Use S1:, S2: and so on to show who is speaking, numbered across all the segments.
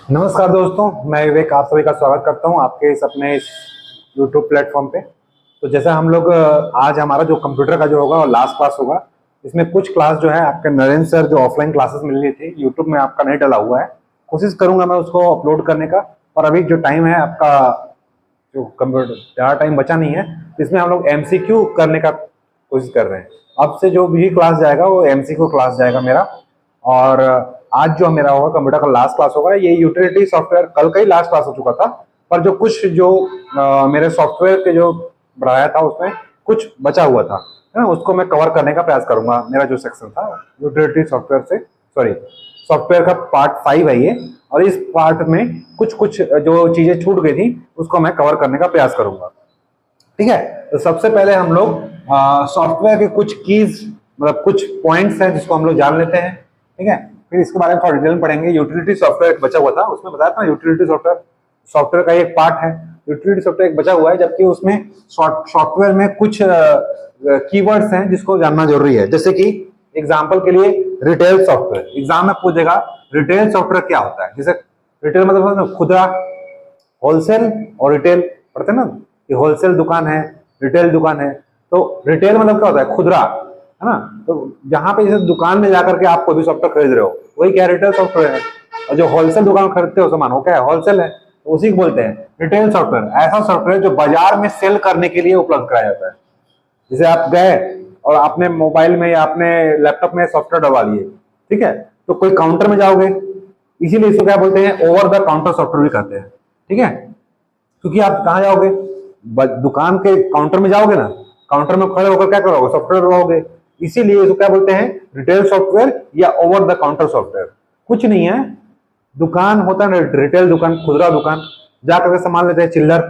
S1: नमस्कार दोस्तों, मैं विवेक आप सभी का स्वागत करता हूं आपके इस अपने इस यूट्यूब प्लेटफॉर्म पे। तो जैसा हम लोग आज हमारा जो कंप्यूटर का जो होगा और लास्ट क्लास होगा, इसमें कुछ क्लास जो है आपके नरेंद्र सर जो ऑफलाइन क्लासेस मिल रही थी यूट्यूब में आपका नहीं डला हुआ है। कोशिश करूंगा मैं उसको अपलोड करने का। और अभी जो टाइम है आपका जो कंप्यूटर ज़्यादा टाइम बचा नहीं है, तो इसमें हम लोग एमसीक्यू करने का कोशिश कर रहे हैं। अब से जो भी क्लास जाएगा वो एमसीक्यू क्लास जाएगा मेरा। और आज जो मेरा होगा कंप्यूटर का लास्ट क्लास होगा। ये यूटिलिटी सॉफ्टवेयर कल का ही लास्ट क्लास हो चुका था, पर जो कुछ जो मेरे सॉफ्टवेयर के जो बढ़ाया था उसमें कुछ बचा हुआ था, है ना, उसको मैं कवर करने का प्रयास करूंगा। मेरा जो सेक्शन था यूटिलिटी सॉफ्टवेयर से, सॉरी, सॉफ्टवेयर का पार्ट 5 है ये। और इस पार्ट में कुछ कुछ जो चीजें छूट गई थी उसको मैं कवर करने का प्रयास करूंगा। ठीक है, तो सबसे पहले हम लोग सॉफ्टवेयर के कुछ कीज, मतलब कुछ पॉइंट्स हैं जिसको हम लोग जान लेते हैं। ठीक है, फिर इसके बारे में थोड़ा डिटेल में पढ़ेंगे। यूटिलिटी सॉफ्टवेयर एक बचा हुआ था, उसमें बताया था यूटिलिटी सॉफ्टवेयर सॉफ्टवेयर का एक पार्ट है। यूटिलिटी सॉफ्टवेयर एक बचा हुआ है, जबकि उसमें सॉफ्टवेयर में कुछ कीवर्ड्स हैं जिसको जानना जरूरी है। जैसे कि एग्जाम्पल के लिए रिटेल सॉफ्टवेयर, एग्जाम में पूछेगा रिटेल सॉफ्टवेयर क्या होता है। जैसे रिटेल मतलब खुदरा, होलसेल और रिटेल पढ़ते हैं ना, कि होलसेल दुकान है, रिटेल दुकान है। तो रिटेल मतलब क्या होता है, खुदरा, है ना। तो जहां पे जैसे दुकान में जाकर के आप कोई भी सॉफ्टवेयर खरीद रहे हो, वही क्या रिटेल सॉफ्टवेयर है। और जो होलसेल दुकान खरीदते हो सामान, वो क्या है, होलसेल है, तो उसी को बोलते हैं रिटेल सॉफ्टवेयर। ऐसा सॉफ्टवेयर जो बाजार में सेल करने के लिए उपलब्ध कराया जाता है। जैसे आप गए और आपने मोबाइल में या अपने लैपटॉप में सॉफ्टवेयर डलवा लिए, ठीक है, तो कोई काउंटर में जाओगे, इसीलिए इसको क्या बोलते हैं, ओवर द काउंटर सॉफ्टवेयर भी कहते हैं। ठीक है, क्योंकि आप कहाँ जाओगे, दुकान के काउंटर में जाओगे ना, काउंटर में खड़े होकर क्या करोगे, सॉफ्टवेयर डलवाओगे। इसीलिए इसको क्या बोलते हैं, रिटेल सॉफ्टवेयर या ओवर द काउंटर सॉफ्टवेयर। कुछ नहीं है, दुकान होता है ना, रिटेल दुकान, खुदरा दुकान, जाकर के सामान लेते हैं चिल्लर।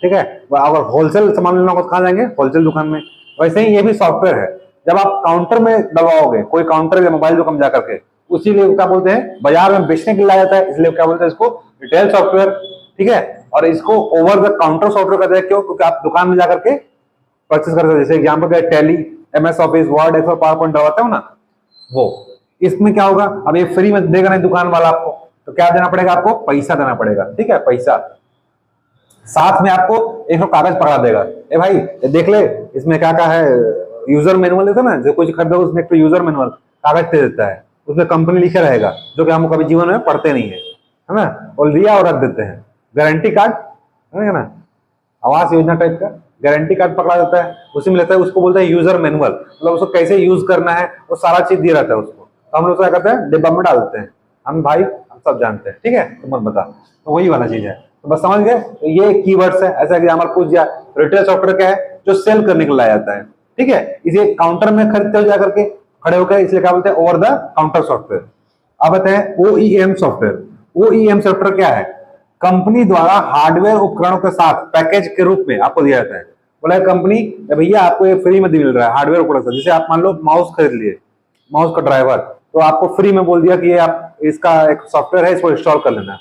S1: ठीक है, अगर होलसेल सामान लेना होगा तो कहाँ जाएंगे, होलसेल दुकान में। वैसे ही ये भी सॉफ्टवेयर है, जब आप काउंटर में डलवाओगे, कोई काउंटर या मोबाइल दुकान जाकर के, उसीलिए क्या बोलते हैं, बाजार में बेचने के लिए लाया जाता है, इसलिए क्या बोलते हैं इसको, रिटेल सॉफ्टवेयर। ठीक है, और इसको ओवर द काउंटर सॉफ्टवेयर कहते हैं। क्यों, क्योंकि आप दुकान में जाकर के परचेस करते हो। जैसे एग्जाम्पल का Tally, MS Office, Word, Excel, PowerPoint डलवाते हो ना, वो। इसमें क्या होगा, अब ये फ्री में देगा नहीं दुकान वाला आपको, तो क्या देना पड़ेगा, आपको पैसा देना पड़ेगा। ठीक है, पैसा, साथ में आपको एक कागज पकड़ा देगा, ए भाई देख ले इसमें क्या क्या है, यूजर मैनुअल देता है ना, जो कुछ खरीदो उसमें एक यूजर मैनुअल कागज दे देता है, उसमें कंपनी लिखे रहेगा, जो कि हम कभी जीवन में पढ़ते नहीं है ना, और लिया और रख देते हैं। गारंटी कार्ड है ना, आवास योजना टाइप का गारंटी कार्ड पकड़ा देता है, उसी में लेता है, उसको बोलते हैं यूजर मैनुअल। मतलब उसको कैसे यूज करना है वो सारा चीज दिया रहता है उसको, तो हम लोग क्या करते हैं, डिब्बा में डाल देते हैं। हम भाई हम सब जानते हैं, ठीक है, तो मत बता, तो वही वाला चीज है। तो बस समझ गए, तो ये कीवर्ड्स है। ऐसा एग्जाम्पल पूछ दिया, रिटेल सॉफ्टवेयर क्या है, जो सेल करने के लिए लाया जाता है। ठीक है, इसे काउंटर में खरीदते हो जाकर के, खड़े होकर, इसलिए क्या बोलते हैं, ओवर द काउंटर सॉफ्टवेयर। अब आते हैं ओईएम सॉफ्टवेयर। ओईएम सॉफ्टवेयर क्या है, कंपनी द्वारा हार्डवेयर उपकरणों के साथ पैकेज के रूप में आपको दिया जाता है। बोला कंपनी, भैया आपको ये फ्री में मिल रहा है हार्डवेयर उपकरण। जैसे आप मान लो माउस खरीद लिए, माउस का ड्राइवर, तो आपको फ्री में बोल दिया कि ये आप इसका एक सॉफ्टवेयर है, इसको इंस्टॉल कर लेना।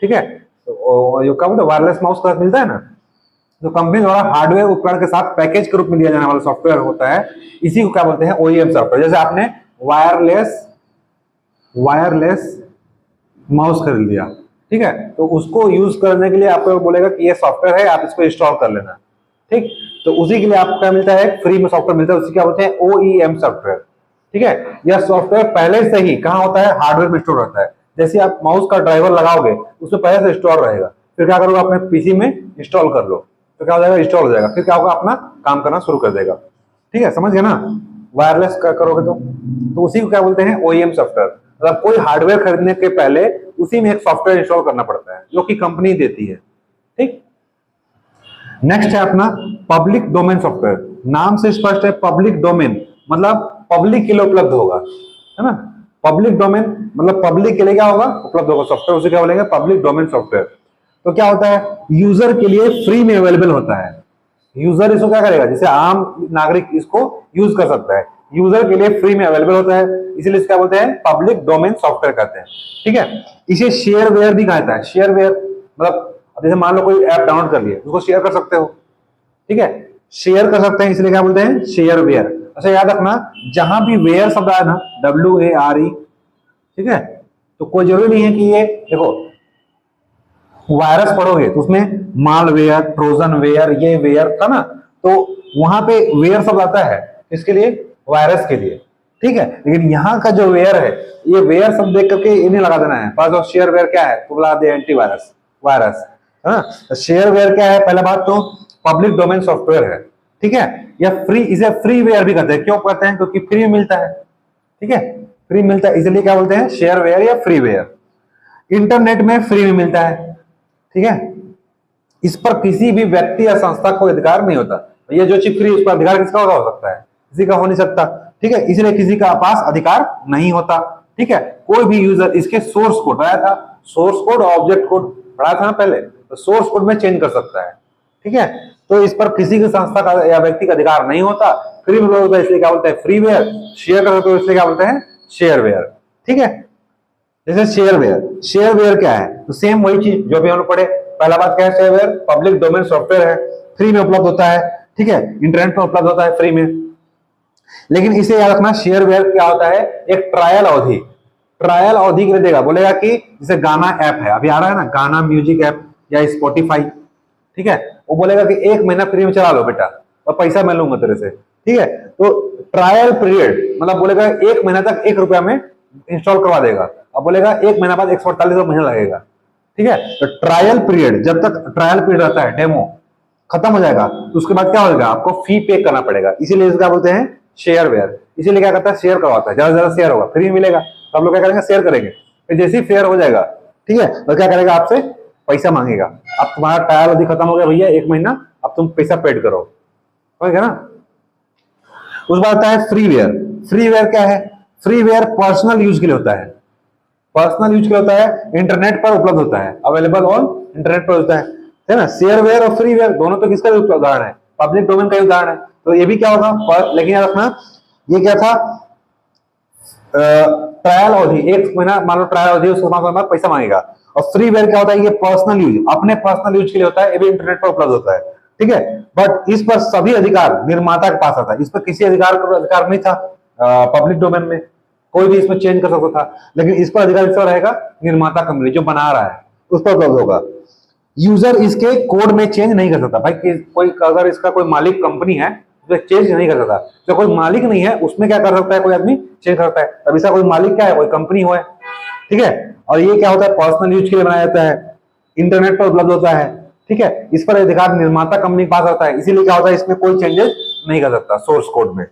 S1: ठीक है, तो जो क्या बोलते हैं, वायरलेस माउस का मिलता है ना, जो कंपनी द्वारा हार्डवेयर उपकरण के साथ पैकेज के रूप में दिया जाने वाला सॉफ्टवेयर होता है, इसी को क्या बोलते हैं, ओईएम सॉफ्टवेयर। जैसे आपने वायरलेस माउस खरीद लिया, ठीक है, तो उसको यूज करने के लिए आपको बोलेगा कि ये सॉफ्टवेयर है, आप इसको इंस्टॉल कर लेना। ठीक, तो उसी के लिए आपको क्या मिलता है, फ्री में सॉफ्टवेयर मिलता है, उसी क्या बोलते हैं, ओईएम सॉफ्टवेयर। ठीक है, यह सॉफ्टवेयर पहले से ही कहाँ होता है, हार्डवेयर में स्टोर रहता है। जैसे आप माउस का ड्राइवर लगाओगे, उसमें पहले से स्टोर रहेगा, फिर क्या करोगे, अपने पीसी में इंस्टॉल कर लो, तो क्या हो जाएगा, इंस्टॉल हो जाएगा, फिर क्या होगा, अपना काम करना शुरू कर देगा। ठीक है, समझ गए ना, वायरलेस करोगे तो उसी को क्या बोलते हैं, ओईएम सॉफ्टवेयर। मतलब कोई हार्डवेयर खरीदने के पहले उसी में एक सॉफ्टवेयर इंस्टॉल करना पड़ता है, जो कि कंपनी देती है। ठीक, नेक्स्ट है अपना पब्लिक डोमेन सॉफ्टवेयर। नाम से स्पष्ट है, पब्लिक डोमेन मतलब पब्लिक के लिए उपलब्ध होगा, है ना। पब्लिक डोमेन मतलब पब्लिक के लिए क्या होगा, उपलब्ध होगा सॉफ्टवेयर, उसे क्या बोलेंगे, पब्लिक डोमेन सॉफ्टवेयर। तो क्या होता है, यूजर के लिए फ्री में अवेलेबल होता है। यूजर इसको क्या करेगा, जैसे आम नागरिक इसको यूज कर सकता है, यूजर के लिए फ्री में अवेलेबल होता है, इसीलिए क्या बोलते हैं, पब्लिक डोमेन सॉफ्टवेयर कहते हैं। ठीक है, इसे शेयरवेयर भी कहता है। शेयरवेयर मतलब जैसे मान लो कोई ऐप डाउनलोड कर लिया, उसको शेयर कर सकते हो। ठीक है, शेयर कर सकते हैं, इसलिए क्या बोलते हैं, शेयरवेयर। अच्छा याद रखना, जहां भी वेयर शब्द आए ना, WARE, ठीक है, तो कोई जरूरी नहीं है कि ये देखो वायरस पढ़ोगे तो उसमें मालवेयर, ट्रोजन वेयर, ये वेयर था ना, तो वहां पे वेयर सब आता है इसके लिए, वायरस के लिए, ठीक है। लेकिन यहाँ का जो वेयर है, ये वेयर सब देख करके इन्हें लगा देना है। पास ऑफ शेयर वेयर क्या है, तो लगा दे एंटीवायरस, वायरस, है ना। शेयर वेयर क्या है, पहला बात तो पब्लिक डोमेन सॉफ्टवेयर है, ठीक है। या फ्री, इसे फ्री वेयर भी कहते हैं। क्यों कहते हैं, क्योंकि फ्री में मिलता है, ठीक है, फ्री मिलता है, इसलिए क्या बोलते हैं, शेयर वेयर या फ्री वेयर। इंटरनेट में फ्री में मिलता है, ठीक है। इस पर किसी भी व्यक्ति या संस्था को अधिकार नहीं होता। ये जो चीज फ्री, उस पर अधिकार किसका हो सकता है, किसी का हो नहीं सकता, ठीक है। इसलिए किसी का पास अधिकार नहीं होता, ठीक है। कोई भी यूजर इसके सोर्स कोड पढ़ाया था, सोर्स कोड और ऑब्जेक्ट कोड पढ़ा था ना पहले, तो सोर्स कोड में चेंज कर सकता है, ठीक है। तो इस पर किसी की संस्था का या व्यक्ति का अधिकार नहीं होता। फ्री में होता है इसलिए क्या बोलते हैं, फ्री वेयर। शेयर कर सकते हो इसलिए क्या बोलते हैं, शेयर वेयर, ठीक है। जैसे शेयर वेयर क्या है, तो सेम वही चीज जो भी हम लोग पढ़े। पहला बात क्या है, shareware public domain software है, फ्री में उपलब्ध होता है, ठीक है, इंटरनेट पर उपलब्ध होता है फ्री में। लेकिन इसे याद रखना, शेयर वेयर क्या होता है, एक ट्रायल अवधि, ट्रायल अवधि के लिए देगा। बोलेगा कि जैसे गाना ऐप है, अभी आ रहा है ना गाना म्यूजिक ऐप या स्पॉटिफाई, ठीक है, वो बोलेगा कि 1 महीना फ्री में चला लो बेटा और पैसा मैं लूंगा तेरे से, ठीक है। तो ट्रायल पीरियड मतलब बोलेगा 1 महीना तक 1 रुपया में इंस्टॉल करवा देगा। अब बोलेगा 1 महीना बाद 148 महीना लगेगा, ठीक है। तो ट्रायल पीरियड, जब तक ट्रायल पीरियड रहता है, डेमो खत्म हो जाएगा तो उसके बाद क्या होगा, आपको फी पे करना पड़ेगा। इसीलिए इसका बोलते हैं शेयर वेयर। इसीलिए क्या करता है, शेयर करवाता है, ज्यादा से ज्यादा शेयर होगा, फ्री मिलेगा तो आप लोग क्या करेंगे, शेयर करेंगे। फिर जैसे ही फेयर हो जाएगा, ठीक है, तो क्या करेगा, आपसे पैसा मांगेगा। अब तुम्हारा ट्रायल अवधि खत्म हो गया भैया, 1 महीना, अब तुम पैसा पेड करो, ठीक है ना। उस बात आता है फ्री वेयर। फ्री वेयर क्या है, फ्री वेयर पर्सनल यूज के लिए होता है, पर्सनल यूज के लिए होता है, इंटरनेट पर उपलब्ध होता है, अवेलेबल ऑन इंटरनेट पर होता है ना। शेयर वेयर और फ्री वेयर दोनों तो किसका उदाहरण है, पब्लिक डोमेन का उदाहरण है। तो ये भी क्या होगा, लेकिन याद रखना ये क्या था, ट्रायल अवधि 1 महीना मान लो ट्रायल अवधि, उसके बाद पैसा मांगेगा। और फ्री वेयर क्या होता है, ये पर्सनल यूज, अपने पर्सनल यूज के लिए होता है, ये भी इंटरनेट पर उपलब्ध होता है, ठीक है। बट इस पर सभी अधिकार निर्माता के पास आता है, इस पर किसी अधिकार नहीं था पब्लिक डोमेन में, कोई भी इसमें चेंज कर सकता था। लेकिन इस पर अधिकार इसका रहेगा, निर्माता कंपनी जो बना रहा है उस पर उपलब्ध होगा। यूजर इसके कोड में चेंज नहीं कर सकता भाई, कोई अगर इसका कोई मालिक कंपनी है तो चेंज नहीं कर सकता। जो कोई मालिक नहीं है उसमें क्या कर सकता है, कोई आदमी चेंज करता है। तब इसका कोई मालिक क्या है, कोई कंपनी हो, ठीक है। और ये क्या होता है, पर्सनल यूज के लिए बनाया जाता है, इंटरनेट पर उपलब्ध होता है, ठीक है। इस पर अधिकार निर्माता कंपनी के पास आता है, इसीलिए क्या होता है, इसमें कोई चेंजेस नहीं कर सकता सोर्स कोड में,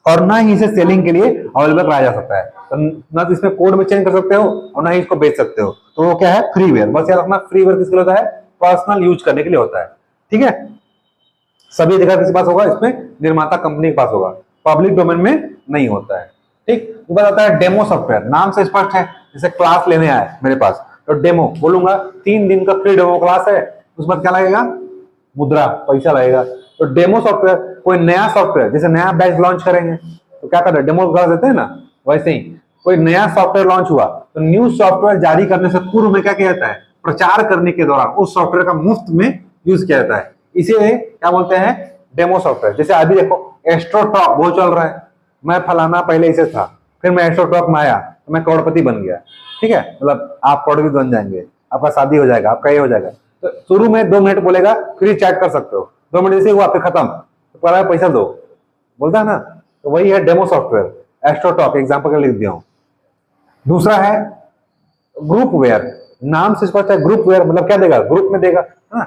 S1: और ना ही इसे सेलिंग के लिए अवेलेबल कराया जा सकता है। तो ना तो इसमें कोड में चेंज कर सकते हो और ना ही इसको बेच सकते हो। तो वो क्या है, फ्री वेयर। बस याद रखना, फ्री वेयर किसके लिए होता है, पर्सनल यूज करने के लिए होता है, ठीक है। सभी अधिकार किसके पास होगा, इसमें निर्माता कंपनी के पास होगा, पब्लिक डोमेन में नहीं होता है, ठीक। ऊपर आता है डेमो सॉफ्टवेयर, नाम से स्पष्ट है, जैसे क्लास लेने आए मेरे पास तो डेमो बोलूंगा, 3 दिन का फ्री डेमो क्लास है, उस बाद क्या लगेगा, मुद्रा, पैसा लगेगा। तो डेमो सॉफ्टवेयर, कोई नया सॉफ्टवेयर, जैसे नया बैच लॉन्च करेंगे तो क्या करते हैं, डेमो क्लास देते हैं ना, वैसे ही कोई नया सॉफ्टवेयर लॉन्च हुआ तो न्यू सॉफ्टवेयर जारी करने से पूर्व में क्या किया जाता है, प्रचार करने के दौरान उस सॉफ्टवेयर का मुफ्त में यूज किया जाता है, इसे क्या बोलते हैं, डेमो सॉफ्टवेयर। जैसे अभी देखो एस्ट्रोटॉक बहुत चल रहा है, मैं फलाना पहले इसे था, फिर मैं एस्ट्रोटॉक में आया तो मैं करोड़पति बन गया, ठीक है, मतलब आप करोड़पति बन जाएंगे, आपका शादी हो जाएगा, आपका ये हो जाएगा। तो शुरू में 2 मिनट बोलेगा फ्री चैट कर सकते हो, 2 मिनट जैसे हुआ फिर खत्म, तो पहला पैसा दो बोलता है ना, तो वही है डेमो सॉफ्टवेयर, एस्ट्रोटॉक एग्जाम्पल के लिख दिया हूं। दूसरा है ग्रुप वेयर, नाम से स्पष्ट है, ग्रुप वेयर मतलब क्या देगा, ग्रुप में देगा, है ना।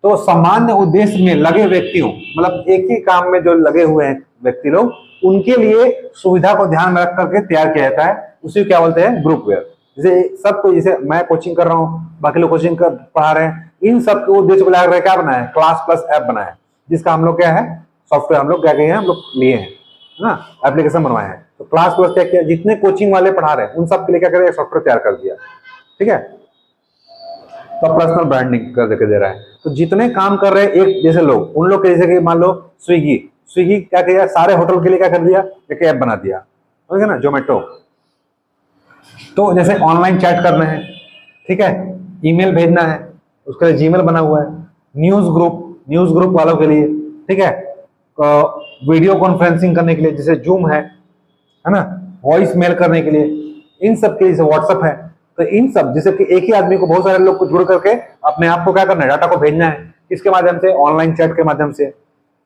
S1: तो सामान्य उद्देश्य में लगे व्यक्तियों, मतलब एक ही काम में जो लगे हुए हैं व्यक्ति लोग, उनके लिए सुविधा को ध्यान में रख करके तैयार किया जाता है, उसी क्या बोलते हैं, ग्रुप वेयर। जैसे सबको, जैसे मैं कोचिंग कर रहा हूँ, बाकी लोग कोचिंग कर पढ़ा रहे हैं, इन सब के उद्देश्य को लेकर क्या बनाया है, क्लास प्लस ऐप बनाया है, जिसका हम लोग क्या है, सॉफ्टवेयर हम लोग क्या कहे, हम लोग लिए हैं ना, एप्लीकेशन बनवाए हैं। तो क्लास प्लस क्या किया, जितने कोचिंग वाले पढ़ा रहे हैं उन सब के लिए क्या करें, सॉफ्टवेयर तैयार कर दिया, ठीक है। तो पर्सनल ब्रांडिंग कर दे रहा है। तो जितने काम कर रहे हैं एक जैसे लोग, उन लोग के जैसे कि मान लो स्विगी क्या किया, सारे होटल के लिए क्या कर दिया, एक ऐप बना दिया, ठीक है ना, जोमेटो। तो जैसे ऑनलाइन चैट करना है, ठीक है, ईमेल भेजना है, उसके लिए जीमेल बना हुआ है, न्यूज ग्रुप वालों के लिए, ठीक है, वीडियो कॉन्फ्रेंसिंग करने के लिए जैसे जूम है ना, वॉइस मेल करने के लिए, इन सब के लिए व्हाट्सएप है। तो इन सब, जैसे कि एक ही आदमी को बहुत सारे लोग को जुड़ करके अपने आप को क्या करना है, डाटा को भेजना है, किसके माध्यम से, ऑनलाइन चैट के माध्यम से,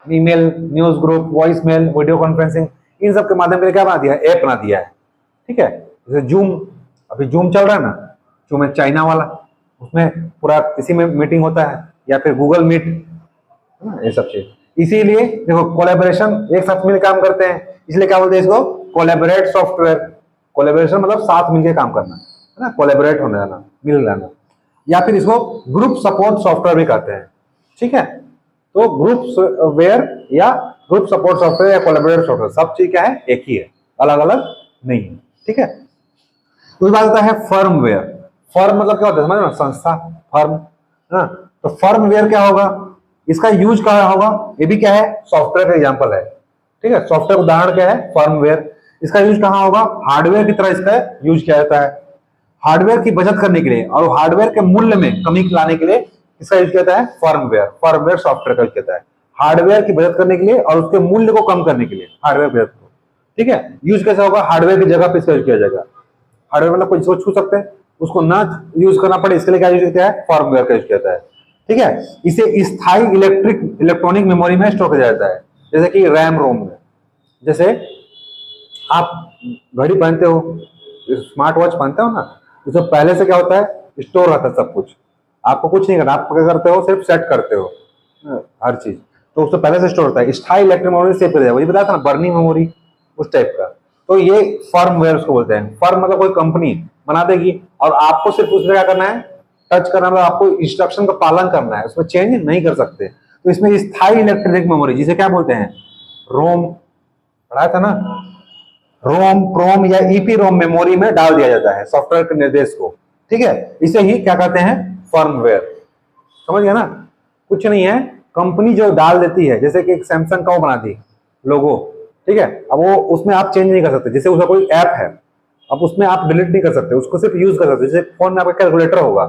S1: email, news group, voice mail, video conferencing, इन सब के माध्यम से क्या बना दिया है, ऐप बना दिया है। ठीक है, जैसे जूम, अभी जूम चल रहा है ना, जूम है चाइना वाला, उसमें पूरा इसी में मीटिंग होता है, या फिर गूगल मीट, है ना, ये सब चीज। इसीलिए देखो कोलैबोरेशन, एक साथ मिलकर काम करते हैं, इसलिए क्या बोलते हैं इसको, कोलैबोरेट सॉफ्टवेयर। कोलैबोरेशन मतलब साथ मिलकर काम करना, है ना, कोलैबोरेट होने जाना, मिल जाना, या फिर इसको ग्रुप सपोर्ट सॉफ्टवेयर भी कहते हैं। ठीक है, तो ग्रुप वेयर या ग्रुप सपोर्ट सॉफ्टवेयर या कोलैबोरेट सॉफ्टवेयर, सब चीज क्या है, एक ही है, अलग अलग नहीं है। ठीक है, तो बात आता है फर्मवेयर। फर्म मतलब क्या होता है, समझ ना, संस्था, फर्म, है ना। तो फर्मवेयर क्या होगा, इसका यूज कहाँ होगा, ये भी क्या है, सॉफ्टवेयर का एग्जांपल है। ठीक है, सॉफ्टवेयर उदाहरण क्या है, फर्मवेयर। इसका यूज कहाँ होगा, हार्डवेयर की तरह इसका यूज किया जाता है, हार्डवेयर की बचत करने के लिए और हार्डवेयर के मूल्य में कमी लाने के लिए इसका यूज किया जाता है फर्मवेयर। फर्मवेयर सॉफ्टवेयर का यूज किया जाता है हार्डवेयर की बचत करने के लिए और उसके मूल्य को कम करने के लिए, हार्डवेयर बचत को। ठीक है, यूज कैसा होगा, हार्डवेयर की जगह पे इसका यूज किया जाएगा। हार्डवेयर मतलब कोई जिसको छू सकते हैं, उसको ना यूज करना पड़े, इसके लिए क्या यूज किया है, फर्मवेयर का यूज किया जाता है। ठीक है, इसे स्थायी इलेक्ट्रॉनिक मेमोरी में स्टोर किया जाता है, जैसे कि रैम रोम में। जैसे आप घड़ी पहनते हो, स्मार्ट वॉच पहनते हो ना, तो पहले से क्या होता है, स्टोर रहता है सब कुछ, आपको कुछ नहीं करना, आप क्या करते हो, सिर्फ सेट करते हो हर चीज, तो उससे पहले से स्टोर होता है। स्थायी इलेक्ट्रिक मेमोरी सेव कर जाएगा, ये बताया था ना, बर्निंग मेमोरी, उस टाइप का। तो ये फर्मवेयर उसको बोलते हैं। फर्म मतलब कोई कंपनी बना देगी और आपको सिर्फ उसमें क्या करना है, टच करना, मतलब आपको इंस्ट्रक्शन का पालन करना है, उसमें चेंज नहीं कर सकते। तो इसमें स्थायी इलेक्ट्रिक मेमोरी, जिसे क्या बोलते हैं, रोम, पढ़ाया था ना, रोम, प्रोम या ईपी रोम मेमोरी में डाल दिया जाता है सॉफ्टवेयर के निर्देश को। ठीक है, इसे ही क्या कहते हैं, फर्मवेयर। समझ गया ना, कुछ नहीं है, कंपनी जो डाल देती है, जैसे कि एक सैमसंग का वो बना दी लोगो, ठीक है, अब वो उसमें आप चेंज नहीं कर सकते, जैसे उसका कोई ऐप है, अब उसमें आप डिलीट नहीं कर सकते, उसको सिर्फ यूज कर सकते। जैसे फोन में आपका कैलकुलेटर होगा,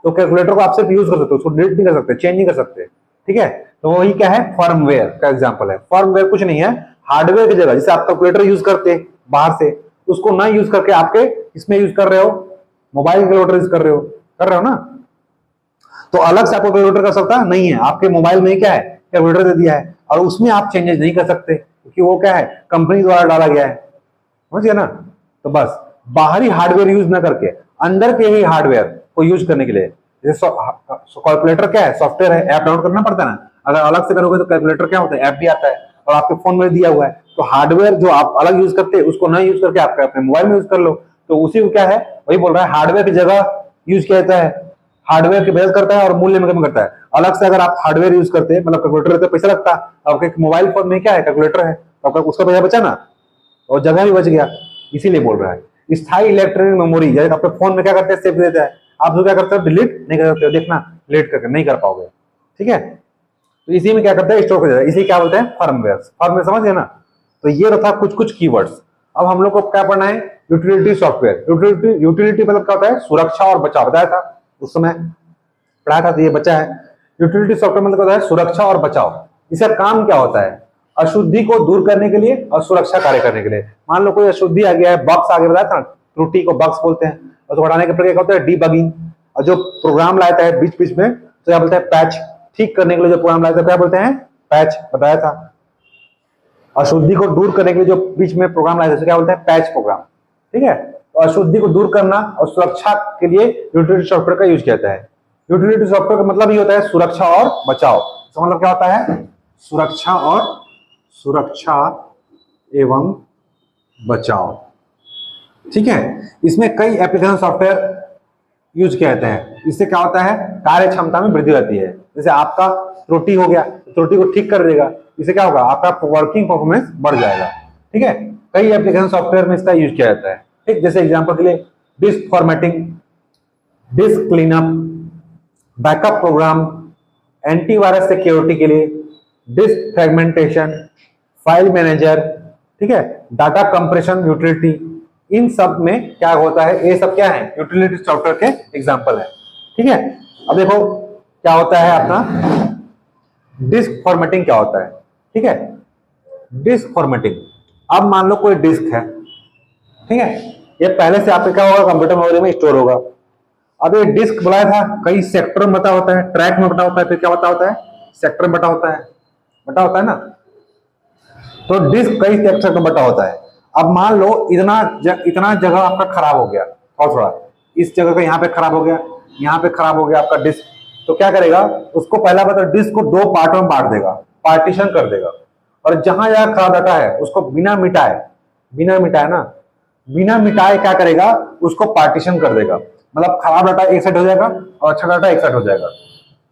S1: तो कैलकुलेटर को आप सिर्फ यूज कर सकते हो, उसको डिलीट नहीं कर सकते, चेंज नहीं कर सकते। ठीक है, तो वही क्या है, फर्मवेयर का एग्जांपल है। फर्मवेयर कुछ नहीं है, हार्डवेयर की जगह, जैसे आप कैलकुलेटर यूज करते बाहर से, उसको ना यूज करके आपके इसमें यूज कर रहे हो, मोबाइल कैलकुलेटर यूज कर रहे हो ना, तो अलग से आपको कैलकुलेटर कर सकता नहीं है, आपके मोबाइल में क्या है, कैलकुलेटर दे दिया है, और उसमें आप चेंजेस नहीं कर सकते, क्योंकि वो क्या है, कंपनी द्वारा डाला गया है। समझ गया ना, तो बस बाहरी हार्डवेयर यूज ना करके अंदर के ही हार्डवेयर को यूज करने के लिए, जैसे कैलकुलेटर क्या है, सॉफ्टवेयर है, ऐप डाउनलोड करना पड़ता है ना, अगर अलग से करोगे तो कैलकुलेटर क्या होता है, ऐप भी आता है और आपके फोन में दिया हुआ है। तो हार्डवेयर जो आप अलग यूज करते हैं, उसको ना यूज करके आपके अपने मोबाइल में यूज कर लो, तो उसी को क्या है, वही बोल रहा है, हार्डवेयर की जगह यूज किया जाता है, हार्डवेयर की बचत करता है और मूल्य में कमी करता है। अलग से अगर आप हार्डवेयर यूज करते हैं, मतलब कैलकुलेटर रहता है, पैसा लगता है, आपके मोबाइल फोन में क्या है, कैलकुलेटर है, तो आपका उसका पैसा बचा ना, और जगह भी बच गया, इसीलिए बोल रहा है। स्थायी इलेक्ट्रॉनिक मेमोरी, जैसे आपके फोन में क्या करते हैं, सेव देता है, आप जो क्या करते हो, डिलीट नहीं कर सकते हो, देखना डिलीट करके नहीं कर पाओगे। ठीक है, तो इसी में क्या करता है, स्टोर कर देता है, इसी क्या बोलते हैं, फर्मवेयर। फर्मवेयर समझ गए ना, तो ये रहा कुछ कुछ कीवर्ड्स। अब हम लोग को क्या पढ़ना है, यूटिलिटी सॉफ्टवेयर। यूटिलिटी मतलब क्या होता है, सुरक्षा और बचाव, बताया था उस समय, पढ़ाया था, तो ये बचा है। यूटिलिटी सॉफ्टवेयर मतलब होता है सुरक्षा और बचाव। इसका काम क्या होता है, अशुद्धि को दूर करने के लिए और सुरक्षा कार्य करने के लिए। मान लो कोई अशुद्धि आ गया है, बग्स आ गया, बताया था ना, त्रुटि को बग्स बोलते हैं, और तो हटाने के प्रक्रिया क्या होता है, डीबगिंग। और जो प्रोग्राम लाता है बीच बीच में, तो क्या बोलते हैं, पैच। ठीक करने के लिए जो प्रोग्राम लाता है क्या बोलते हैं, पैच, बताया था। अशुद्धि को दूर करने के लिए जो बीच में प्रोग्राम लाया जाता है क्या बोलते हैं, पैच प्रोग्राम। ठीक है, तो अशुद्धि को दूर करना और सुरक्षा के लिए यूटिलिटी सॉफ्टवेयर का यूज किया जाता है। यूटिलिटी सॉफ्टवेयर का मतलब ये होता है सुरक्षा और बचाव। तो मतलब क्या होता है, सुरक्षा एवं बचाव। ठीक है, इसमें कई एप्लीकेशन सॉफ्टवेयर यूज किया जाता है। इससे क्या होता है, कार्य क्षमता में वृद्धि होती है। जैसे आपका त्रुटि हो गया, त्रुटि को ठीक कर देगा, इससे क्या होगा, आपका वर्किंग परफॉर्मेंस बढ़ जाएगा। ठीक है, कई एप्लीकेशन सॉफ्टवेयर में इसका यूज किया जाता है। ठीक, जैसे एग्जांपल के लिए disk formatting, disk cleanup, backup program, antivirus security के लिए, डिस्क फ्रेगमेंटेशन, फाइल मैनेजर, ठीक है, डाटा कंप्रेशन यूटिलिटी। इन सब में क्या होता है, ये सब क्या है, यूटिलिटी सॉफ्टवेयर के एग्जांपल है। ठीक है, अब देखो क्या होता है अपना डिस्क फॉर्मेटिंग, क्या होता है। ठीक है, डिस्क फॉर्मेटिंग, अब मान लो कोई डिस्क है, ठीक है, ये पहले से आपके क्या होगा, कंप्यूटर मेमोरी में स्टोर होगा। अब ये डिस्क बनाया था, कई सेक्टर में बटा होता है, ट्रैक में बटा होता है, फिर क्या बटा होता है, सेक्टर में बटा होता है ना। तो डिस्क कई सेक्टर में बटा होता है। अब मान लो इतना जगह आपका खराब हो गया, और थोड़ा इस जगह का यहाँ पे खराब हो गया, यहाँ पे खराब हो गया आपका डिस्क, तो क्या करेगा, उसको पहला बात डिस्क को 2 पार्टों में बांट देगा, पार्टीशन कर देगा। और जहां जहां खराब डाटा है उसको बिना मिटाए ना, बिना मिटाए क्या करेगा, उसको पार्टीशन कर देगा। मतलब खराब डाटा एक साइड हो जाएगा और अच्छा डाटा एक साइड हो जाएगा।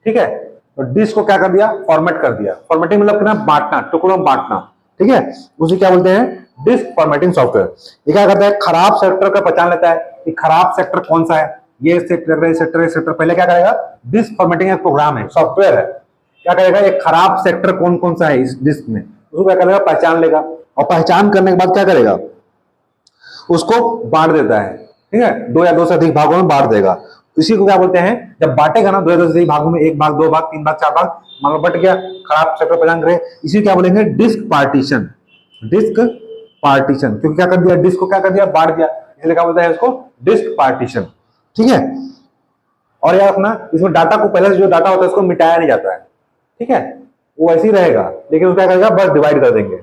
S1: ठीक है, तो डिस्क को क्या कर दिया, फॉर्मेट कर दिया। फॉर्मेटिंग मतलब क्या, बांटना, टुकड़ों में बांटना। ठीक है, उसे क्या बोलते हैं, डिस्क फॉर्मेटिंग सॉफ्टवेयर। ये क्या करता है, खराब सेक्टर का पहचान लेता है कि खराब सेक्टर कौन सा है, ये सेक्टर पहले क्या करेगा, डिस्क फॉर्मेटिंग एक प्रोग्राम है, सॉफ्टवेयर है, क्या करेगा, ये खराब सेक्टर कौन कौन सा है इस डिस्क में, उसको क्या करेगा, पहचान लेगा। और पहचान करने के बाद क्या करेगा, उसको बांट देता है। ठीक है, 2 या 2 से अधिक भागों में बांट देगा। इसी को क्या बोलते हैं, जब बांटेगा ना 2 या 2 से अधिक भागों में, 1 भाग, 2 भाग, 3 भाग, 4 भाग, मान लो बट गया, खराब सेक्टर पहचान करे, इसी क्या बोलेंगे, डिस्क पार्टीशन। डिस्क पार्टीशन, क्योंकि क्या कर दिया, डिस्क को क्या कर दिया, बांट दिया, इसलिए क्या बोलता है इसको, डिस्क पार्टीशन। ठीक है, और यार अपना इसमें डाटा को, पहले से जो डाटा होता है उसको मिटाया नहीं जाता है। ठीक है, वो ऐसे ही रहेगा, लेकिन वो क्या करेगा, बस डिवाइड कर देंगे।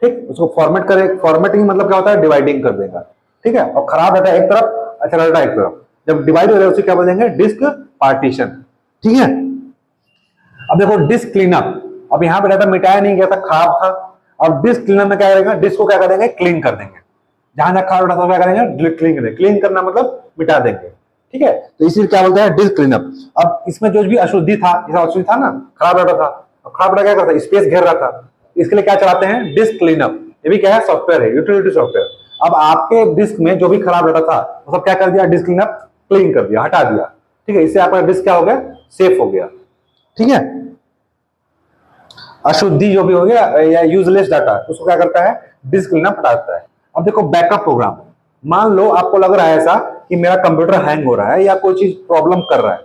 S1: ठीक, उसको फॉर्मेट करे, फॉर्मेटिंग मतलब क्या होता है, डिवाइडिंग कर देगा। ठीक है, और खराब डाटा एक तरफ, अच्छा डाटा एक तरफ, जब डिवाइड हो रहा है उसे क्या बोलेंगे, डिस्क पार्टीशन। ठीक है, अब देखो डिस्क क्लीनअप, अब यहाँ पे डाटा मिटाया नहीं गया था, खराब था। अब डिस्क क्लीनअप में क्या करेगा, डिस्क को क्या करेंगे, क्लीन कर देंगे। जहां जहां खराब डाटा क्या करेंगे, क्लीन करेंगे। क्लीन करना मतलब मिटा देंगे। ठीक है, तो इसीलिए क्या बोलते हैं, डिस्क क्लीनअप। अब इसमें जो भी अशुद्धि था, जैसा अशुद्धि था ना, खराब डाटा था, और खराब डाटा क्या करता है, स्पेस घेर रहा था, इसके लिए क्या चलाते हैं, डिस्क क्लीनअप। ये भी क्या है, सॉफ्टवेयर है, यूटिलिटी सॉफ्टवेयर। अब आपके डिस्क में जो भी खराब डाटा था वो सब क्या कर दिया, डिस्क क्लीनअप, क्लीन कर दिया, हटा दिया। ठीक है, इससे आपका डिस्क क्या हो गया, सेफ हो गया। ठीक है, अशुद्धि जो भी हो गया या यूजलेस डाटा, उसको क्या करता है, डिस्क क्लीनअप हटाता है। अब देखो बैकअप प्रोग्राम, मान लो आपको लग रहा है ऐसा कि मेरा कंप्यूटर हैंग हो रहा है या कोई चीज प्रॉब्लम कर रहा है,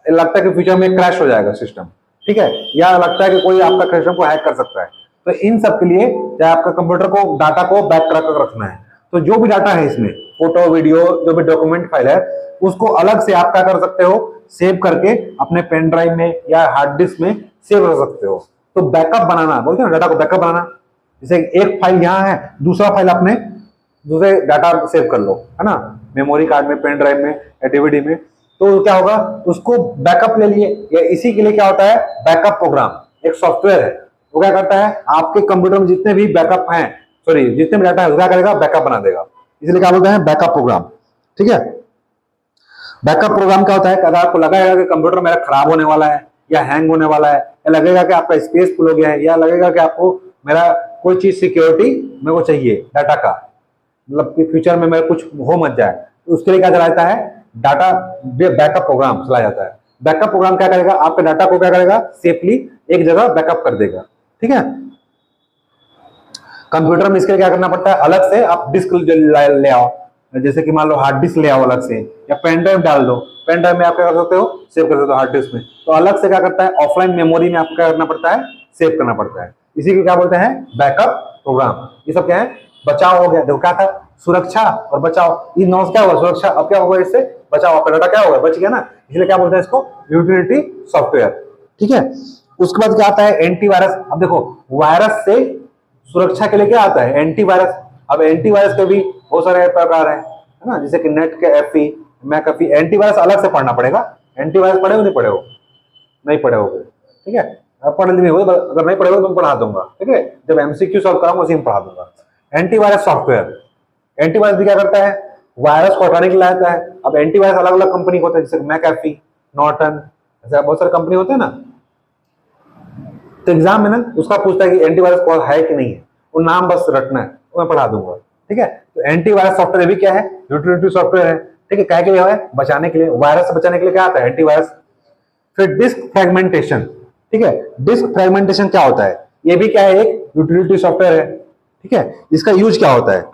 S1: लगता है कि फ्यूचर में क्रैश हो जाएगा सिस्टम। ठीक है, या लगता है कि कोई आपका सिस्टम को हैक कर सकता है, तो इन सब के लिए चाहे आपका कंप्यूटर को डाटा को बैक कर रखना है, तो जो भी डाटा है इसमें, फोटो, वीडियो, जो भी डॉक्यूमेंट फाइल है, उसको अलग से आप क्या कर सकते हो, सेव करके अपने पेन ड्राइव में या हार्ड डिस्क में सेव कर सकते हो। तो बैकअप बनाना बोलते हैं ना, डाटा को बैकअप बनाना, जैसे एक फाइल यहाँ है, दूसरा फाइल अपने दूसरे डाटा सेव कर लो, है ना, मेमोरी कार्ड में, पेन ड्राइव में या डीवीडी में, तो क्या होगा, उसको बैकअप ले लिए। या इसी के लिए क्या होता है, बैकअप प्रोग्राम एक सॉफ्टवेयर है, वो क्या करता है, आपके कंप्यूटर में जितने भी बैकअप हैं, सॉरी जितने भी डाटा है, क्या करेगा, बैकअप बना देगा। इसलिए क्या बोलते हैं, बैकअप प्रोग्राम। ठीक है, बैकअप प्रोग्राम क्या होता है, अगर आपको लगेगा कि कंप्यूटर मेरा खराब होने वाला है या हैंग होने वाला है, या लगेगा कि आपका स्पेस फुल हो गया है, या लगेगा कि आपको मेरा कोई चीज सिक्योरिटी मेरे को चाहिए डाटा का, मतलब कि फ्यूचर में मेरा कुछ हो मत जाए, तो उसके लिए क्या चलाता है, डाटा बैकअप प्रोग्राम चलाया जाता है। बैकअप प्रोग्राम क्या करेगा, आपके डाटा को क्या करेगा, सेफली एक जगह बैकअप कर देगा। ठीक है, कंप्यूटर में इसके लिए क्या करना पड़ता है, अलग से आप डिस्क ले आओ, जैसे कि मान लो हार्ड डिस्क ले आओ अलग से, या पेन ड्राइव डाल दो, पेन ड्राइव में आप क्या कर सकते हो, सेव कर सकते हो हार्ड डिस्क में, तो अलग से क्या करता है, ऑफलाइन मेमोरी में आपको क्या करना पड़ता है, सेव करना पड़ता है। इसी को क्या बोलते हैं, बैकअप प्रोग्राम। ये सब क्या है, बचाव हो गया, देखो क्या था, सुरक्षा और बचाव, ये नॉइस क्या हुआ, सुरक्षा, अब क्या होगा, इससे बचाव, आपका डाटा क्या होगा, बच गया ना, इसलिए क्या बोलते हैं इसको, यूटिलिटी सॉफ्टवेयर। ठीक है, उसके बाद क्या आता है, एंटीवायरस। अब देखो वायरस से सुरक्षा के लिए क्या आता है, एंटीवायरस। अब एंटीवायरस के भी बहुत सारे प्रकार है ना, जैसे कि नेट के एफई, मैकअफी, एंटीवायरस अलग से पढ़ना पड़ेगा। एंटीवायरस पढ़े हो नहीं पढ़े हो, नहीं पढ़े होगे, ठीक है, पढ़ लिए हो, अगर नहीं पढ़े हो तो मैं पढ़ा दूंगा। ठीक है, जब एमसीक्यू सॉल्व कराऊंगा उसी में पढ़ा दूंगा। एंटीवायरस सॉफ्टवेयर, एंटीवायरस भी क्या करता है, वायरस को हटाने के लिए आता है। अब एंटीवायरस अलग अलग कंपनी होता है, जैसे मैकएफी, नॉर्टन, ऐसे बहुत सारे कंपनी होते हैं ना, तो एग्जाम में ना उसका पूछता है कि एंटीवायरस कौन है कि नहीं है, वो नाम बस रटना है, वो मैं पढ़ा दूंगा। ठीक है, तो एंटीवायरस सॉफ्टवेयर भी क्या है, यूटिलिटी सॉफ्टवेयर है। ठीक है, क्या के लिए है, बचाने के लिए, वायरस से बचाने के लिए क्या आता है, एंटीवायरस। फिर डिस्क फ्रेगमेंटेशन। ठीक है, डिस्क फ्रेगमेंटेशन क्या होता है, ये भी क्या है, एक यूटिलिटी सॉफ्टवेयर है। ठीक है, इसका यूज क्या होता है,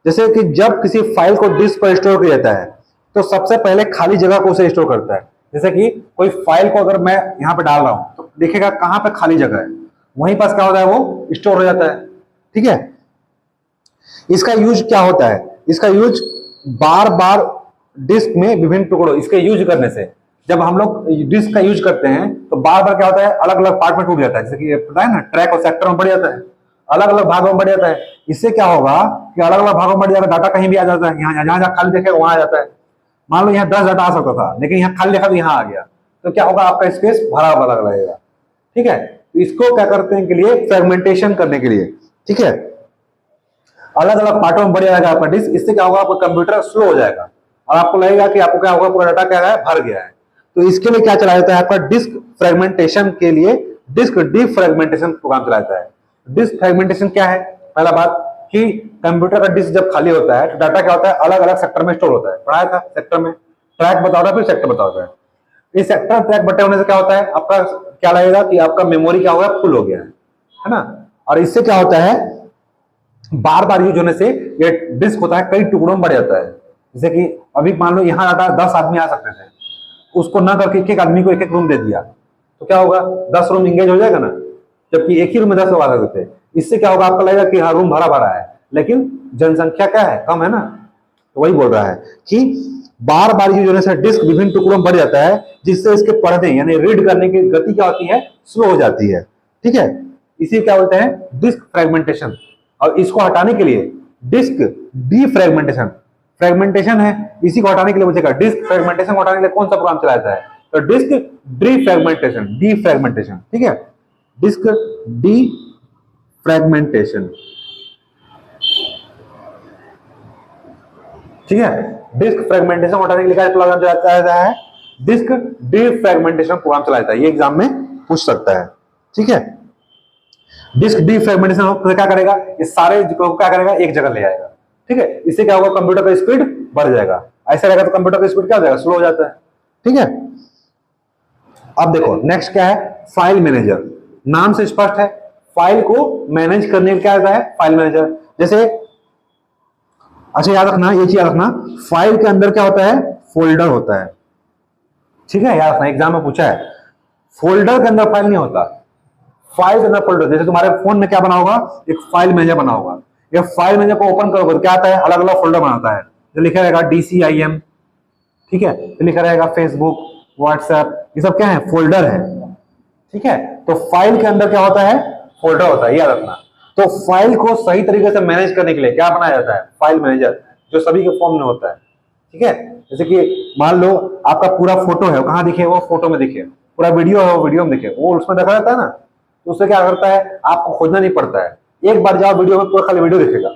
S1: जैसे कि जब किसी फाइल को डिस्क पर स्टोर किया जाता है तो सबसे पहले खाली जगह को उसे स्टोर करता है। जैसे कि कोई फाइल को अगर मैं यहाँ पे डाल रहा हूं तो देखेगा कहां पे खाली जगह है, वहीं पास क्या होता है, वो स्टोर हो जाता है। ठीक है, इसका यूज क्या होता है, इसका यूज बार बार डिस्क में विभिन्न टुकड़ों इसके यूज करने से, जब हम लोग डिस्क का यूज करते हैं तो बार बार क्या होता है, अलग अलग पार्ट में टूट जाता है, जैसे कि पता है ना, ट्रैक और सेक्टर में बढ़ जाता है, अलग अलग भागों में बढ़ जाता है। इससे क्या होगा कि अलग अलग भागों में बढ़ जाएगा, डाटा कहीं भी आ जाता है, यहाँ जहां खाली देखेगा वहां आ जाता है। मान लो यहाँ 10 डाटा आ सकता था, लेकिन यहाँ खाली देखा तो यहाँ आ गया, तो क्या होगा, आपका स्पेस भरा भरा रहेगा। ठीक है, तो इसको क्या करते हैं के लिए, फ्रेगमेंटेशन करने के लिए। ठीक है, अलग अलग पार्टों में बढ़ जाएगा आपका डिस्क, इससे क्या होगा, आपका कंप्यूटर स्लो हो जाएगा और आपको लगेगा कि आपको क्या होगा, पूरा डाटा क्या है, भर गया है। तो इसके लिए क्या चलाया जाता है, आपका डिस्क फ्रेगमेंटेशन के लिए डिस्क डीफ्रेगमेंटेशन प्रोग्राम चलाया जाता है। डिस्क फ्रेगमेंटेशन क्या है, पहला बात कि कंप्यूटर का डिस्क जब खाली होता है तो डाटा क्या होता है, अलग अलग सेक्टर में स्टोर होता है। पढ़ाया था सेक्टर में, ट्रैक बता रहा है, फिर सेक्टर बता रहा है। इस सेक्टर ट्रैक बटे होने से क्या होता है, आपका क्या लगेगा कि आपका मेमोरी क्या होगा, फुल हो गया है ना। और इससे क्या होता है, बार बार यूज होने से ये डिस्क होता है कई टुकड़ों में बढ़ जाता है। जैसे कि अभी मान लो यहाँ डाटा 10 आदमी आ सकते थे, उसको ना करके एक एक आदमी को एक एक रूम दे दिया, तो क्या होगा, 10 रूम इंगेज हो जाएगा ना, जबकि एक ही रूम में 10 लोग आ सकते थे। इससे क्या होगा, आपको लगेगा कि हाँ रूम भरा भरा है, लेकिन जनसंख्या क्या है, कम है ना। तो वही बोल रहा है कि बार बार यूज होने से डिस्क विभिन्न टुकड़ों में बढ़ जाता है, जिससे इसके पढ़ने यानी रीड करने की गति क्या होती है, स्लो हो जाती है। ठीक है, इसी क्या बोलते हैं, डिस्क फ्रेगमेंटेशन। और इसको हटाने के लिए डिस्क डीफ्रेगमेंटेशन, फ्रेगमेंटेशन है, इसी को हटाने के लिए मुझे डिस्क फ्रेगमेंटेशन को हटाने के लिए कौन सा प्रोग्राम चलाया जाता है, तो डिस्क डीफ्रेगमेंटेशन, डीफ्रेगमेंटेशन। ठीक है, डिस्क डीफ्रेगमेंटेशन। ठीक है, डिस्क फ्रेगमेंटेशन हटाने के लिए क्या प्रोग्राम चलाया जाता है, डिस्क डीफ्रेगमेंटेशन प्रोग्राम चलाया जाता है। ये एग्जाम में पूछ सकता है। ठीक है, डिस्क डीफ्रेगमेंटेशन क्या करेगा, ये सारे को क्या करेगा, एक जगह ले आएगा। ठीक है, इससे क्या होगा, कंप्यूटर का स्पीड बढ़ जाएगा। ऐसा रहेगा तो कंप्यूटर का स्पीड क्या हो जाएगा, स्लो हो जाता है। ठीक है, अब देखो नेक्स्ट क्या है, फाइल मैनेजर। नाम से स्पष्ट है, फाइल को मैनेज करने का क्या होता है, फाइल मैनेजर। जैसे अच्छा याद रखना, ये चीज याद रखना, फाइल के अंदर क्या होता है, फोल्डर होता है। ठीक है, याद रखना, एग्जाम में पूछा है, फोल्डर के अंदर फाइल नहीं होता, फाइल के अंदर फोल्डर। जैसे तुम्हारे फोन में क्या बना होगा, एक फाइल मैनेजर बना होगा। ये फाइल मैनेजर को ओपन करोगे तो क्या आता है, अलग अलग फोल्डर बनाता है, जो लिखा रहेगा DCIM। ठीक है, तो लिखा रहेगा फेसबुक, व्हाट्सएप, ये सब क्या है, फोल्डर है। ठीक है, तो फाइल के अंदर क्या होता है, फोल्डर होता है, याद रखना। तो फाइल को सही तरीके से मैनेज करने के लिए क्या बनाया जाता है, फाइल मैनेजर, जो सभी के फॉर्म में होता है। ठीक है, जैसे कि मान लो आपका पूरा फोटो है, वो कहाँ दिखे, वो फोटो में दिखे, पूरा वीडियो है, वो वीडियो में दिखे, वो उसमें देखा जाता है ना। तो उससे क्या करता है, आपको खोजना नहीं पड़ता है, एक बार जाओ वीडियो में पूरा खाली वीडियो दिखेगा,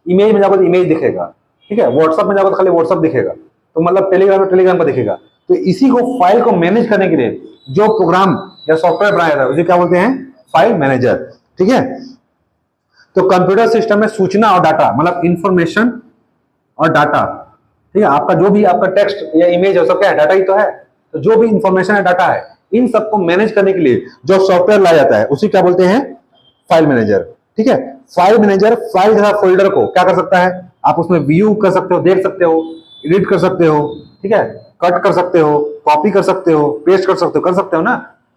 S1: इमेज में जाओ तो इमेज दिखेगा। ठीक है, व्हाट्सएप में जाओ तो खाली व्हाट्सएप दिखेगा, तो मतलब टेलीग्राम में टेलीग्राम पर दिखेगा। तो इसी को फाइल को मैनेज करने के लिए जो प्रोग्राम या सॉफ्टवेयर बनाया जाता है उसे क्या बोलते हैं, फाइल मैनेजर। ठीक है, तो कंप्यूटर सिस्टम में सूचना और डाटा, मतलब इंफॉर्मेशन और डाटा, ठीक है, आपका जो भी आपका टेक्स्ट या इमेज है सब क्या है, डाटा ही तो है। तो जो भी इंफॉर्मेशन है, डाटा है, इन सबको मैनेज करने के लिए जो सॉफ्टवेयर लाया जाता है उसी क्या बोलते हैं, फाइल मैनेजर। ठीक है, फाइल मैनेजर फाइल तथा फोल्डर को क्या कर सकता है, आप उसमें व्यू कर सकते हो, देख सकते हो, एडिट कर सकते हो। ठीक है, कट कर सकते हो, कॉपी कर सकते हो, पेस्ट कर सकते हो ना।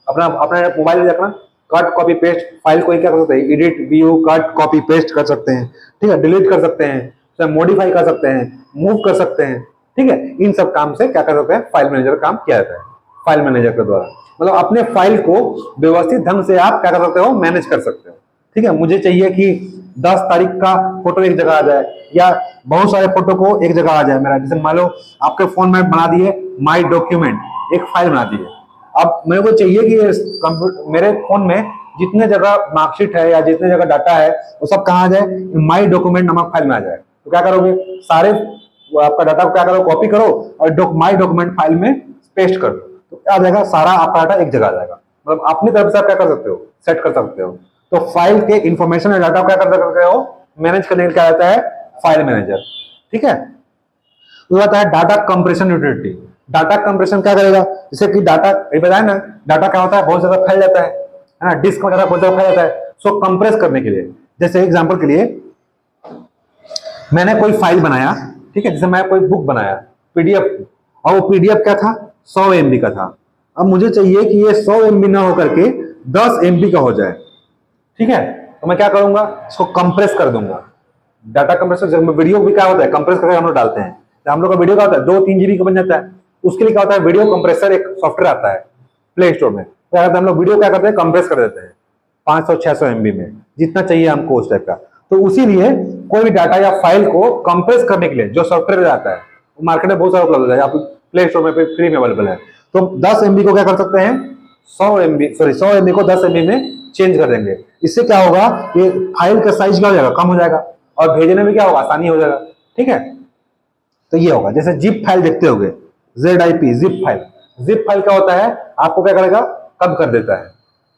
S1: अपना अपना मोबाइल में देखना, कट कॉपी पेस्ट फाइल को क्या कर सकते हैं, edit view cut copy paste कर सकते हैं। ठीक है, डिलीट कर सकते हैं, मॉडिफाई कर सकते हैं, मूव कर सकते हैं। ठीक है, इन सब काम से क्या कर सकते हैं, फाइल मैनेजर काम किया जाता है फाइल मैनेजर के द्वारा। मतलब अपने फाइल को व्यवस्थित ढंग से आप क्या कर सकते हो, मैनेज कर सकते हो। ठीक है, मुझे चाहिए कि 10 तारीख का फोटो एक जगह आ जाए, या बहुत सारे फोटो को एक जगह आ जाए मेरा। जैसे मान लो आपके फोन में बना दिए माई डॉक्यूमेंट, एक फाइल बना दिए। अब मेरे को चाहिए कि मेरे फोन में जितने जगह मार्कशीट है या जितने जगह डाटा है वो सब कहाँ आ जाए, माई डॉक्यूमेंट नामक फाइल में आ जाए। तो क्या करोगे, सारे आपका डाटा को क्या करो, कॉपी करो और माई डॉक्यूमेंट फाइल में पेस्ट कर दो, तो क्या आ जाएगा, सारा आपका डाटा एक जगह आ जाएगा। मतलब अपनी तरफ से आप क्या कर सकते हो, सेट कर सकते हो। तो फाइल के इंफॉर्मेशन और डाटा को क्या कर सकते हो, मैनेज करने के लिए क्या आता है, फाइल मैनेजर। ठीक है, तो आता है data compression utility. Data compression क्या करेगा, जैसे कि डाटा ये बताया ना, डाटा क्या होता है, बहुत ज्यादा फैल जाता है ना, डिस्क वगैरह बहुत ज्यादा फैल जाता है। सो कंप्रेस करने के लिए, जैसे एग्जांपल के लिए मैंने कोई फाइल बनाया, ठीक है, जैसे मैं कोई बुक बनाया पीडीएफ, और वो पीडीएफ क्या था, 100 MB का था। अब मुझे चाहिए कि ये 100 MB ना होकर के 10 MB का हो जाए। ठीक है, तो मैं क्या करूंगा, इसको कंप्रेस कर दूंगा। डाटा कंप्रेसर, जब वीडियो भी क्या होता है कंप्रेस करके हम लोग डालते हैं, तो हम लोग का वीडियो क्या होता है 2-3 जीबी का बन जाता है। उसके लिए क्या होता है वीडियो कंप्रेसर एक सॉफ्टवेयर आता है प्ले स्टोर में, क्या करते हैं हम लोग वीडियो क्या करते हैं कंप्रेस कर देते हैं 500-600 MB में, जितना चाहिए हमको उस टाइप का। तो उसी लिए कोई भी डाटा या फाइल को कंप्रेस करने के लिए जो सॉफ्टवेयर आता है वो मार्केट में बहुत सारा उपलब्ध है, आप प्ले स्टोर में फ्री में अवेलेबल है। तो 10 MB को क्या कर सकते हैं 100 MB को 10 MB में चेंज कर देंगे। इससे क्या होगा ये फाइल का साइज क्या हो जाएगा, कम हो जाएगा, और भेजने में क्या होगा आसानी हो जाएगा। ठीक है, तो ये होगा जैसे जिप फाइल देखते होगे, ZIP जिप फाइल क्या होता है, आपको क्या करेगा कम कर देता है।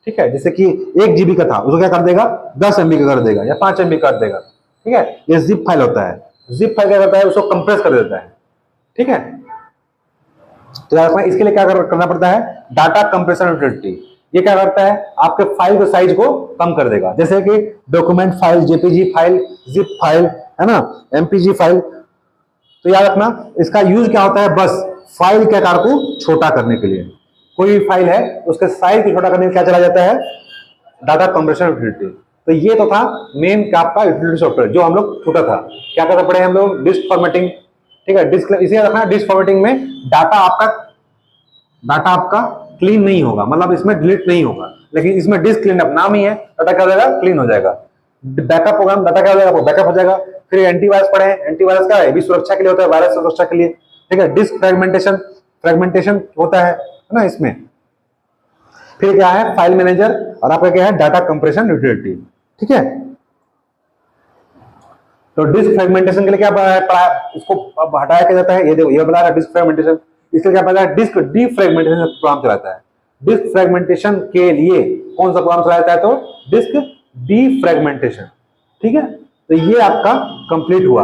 S1: ठीक है, जैसे कि 1 GB का था उसको क्या कर देगा 10 MB का कर देगा या 5 MB कर देगा। ठीक है, ये जिप फाइल होता है। जिप फाइल क्या करता है उसको कंप्रेस कर देता है। ठीक है, तो इसके लिए क्या करना पड़ता है डाटा कंप्रेशन यूटिलिटी। ये क्या करता है आपके फाइल के साइज को कम कर देगा, जैसे कि document file, JPG file, zip file है ना, MPG फाइल। तो याद रखना इसका यूज क्या होता है, बस फाइल के आकार को छोटा करने के लिए। कोई भी फाइल है उसके साइज को छोटा करने के लिए क्या चला जाता है डाटा कंप्रेशन यूटिलिटी। तो ये तो था मेन का आपका यूटिलिटी सॉफ्टवेयर जो हम लोग छूटा था। क्या करना पड़े हम लोग डिस्क फॉर्मेटिंग। ठीक है, डिस्क इसे रखना, डिस्क फॉर्मेटिंग में डाटा आपका क्लीन नहीं होगा, मतलब इसमें डिलीट नहीं होगा, लेकिन इसमें डिस्क क्लीन अप नाम ही है, डाटा क्या हो जाएगा क्लीन हो जाएगा। बैकअप प्रोग्राम डाटा क्या हो जाएगा बैकअप हो जाएगा। फिर एंटीवायरस पढ़े, एंटीवायरस क्या है भी सुरक्षा के लिए होता है, वायरस सुरक्षा के लिए। ठीक है, डिस्क फ्रेगमेंटेशन होता है ना इसमें। फिर क्या है फाइल मैनेजर, और आपका क्या है डाटा कंप्रेशन यूटिलिटी। ठीक है, तो डिस्क फ्रेगमेंटेशन के लिए क्या पढ़ा, इसको अब हटाया क्या जाता है, ये देखो ये बता रहा है डिस्क फ्रेगमेंटेशन। इसलिए क्या पता है डिस्क डीफ्रेगमेंटेशन प्रोग्राम चलाता है। डिस्क फ्रेगमेंटेशन के लिए कौन सा प्रोग्राम चलाता है, तो डिस्क डीफ्रेगमेंटेशन। ठीक है, तो ये आपका कंप्लीट हुआ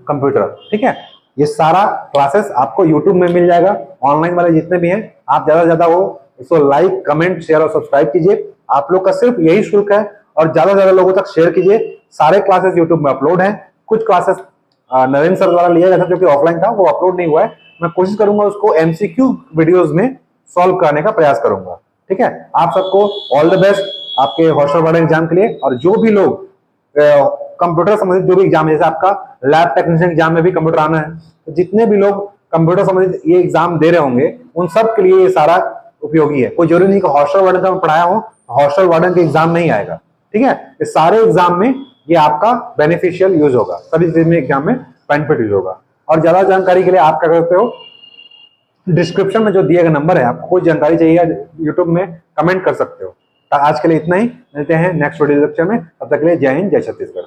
S1: कंप्यूटर। ठीक है, ये सारा क्लासेस आपको यूट्यूब में मिल जाएगा, ऑनलाइन वाले जितने भी हैं। आप ज्यादा से ज्यादा वो इसको लाइक कमेंट शेयर और सब्सक्राइब कीजिए। आप लोग का सिर्फ यही शुल्क है, और ज्यादा से ज्यादा लोगों तक शेयर कीजिए। सारे क्लासेस यूट्यूब में अपलोड हैं। कुछ क्लासेस नरेंद्र सर द्वारा लिया गया था जो कि ऑफलाइन था, वो अपलोड नहीं हुआ है। मैं कोशिश करूंगा उसको MCQ वीडियोस में सॉल्व करने का प्रयास करूंगा। ठीक है, आप सबको ऑल द बेस्ट आपके हॉस्टल वार्डन एग्जाम के लिए। और जो भी लोग कंप्यूटर संबंधित जो भी एग्जाम है, जैसे आपका लैब टेक्नीशियन एग्जाम में भी कंप्यूटर आना है, तो जितने भी लोग कंप्यूटर संबंधित ये एग्जाम दे रहे होंगे उन सब के लिए ये सारा उपयोगी है। कोई जरूरी नहीं कि हॉस्टल वार्डन का मैं पढ़ाया हूँ हॉस्टल वार्डन के एग्जाम नहीं आएगा। ठीक है, इस सारे एग्जाम में ये आपका बेनिफिशियल यूज होगा, सभी चीज में एग्जाम में बेनिफिट यूज होगा। और ज्यादा जानकारी के लिए आप क्या करते हो, डिस्क्रिप्शन में जो दिए गए नंबर है, आपको कोई जानकारी चाहिए यूट्यूब में कमेंट कर सकते हो। आज के लिए इतना ही, मिलते हैं नेक्स्ट वीडियो लेक्चर में। तब तक के लिए जय हिंद, जय छत्तीसगढ़।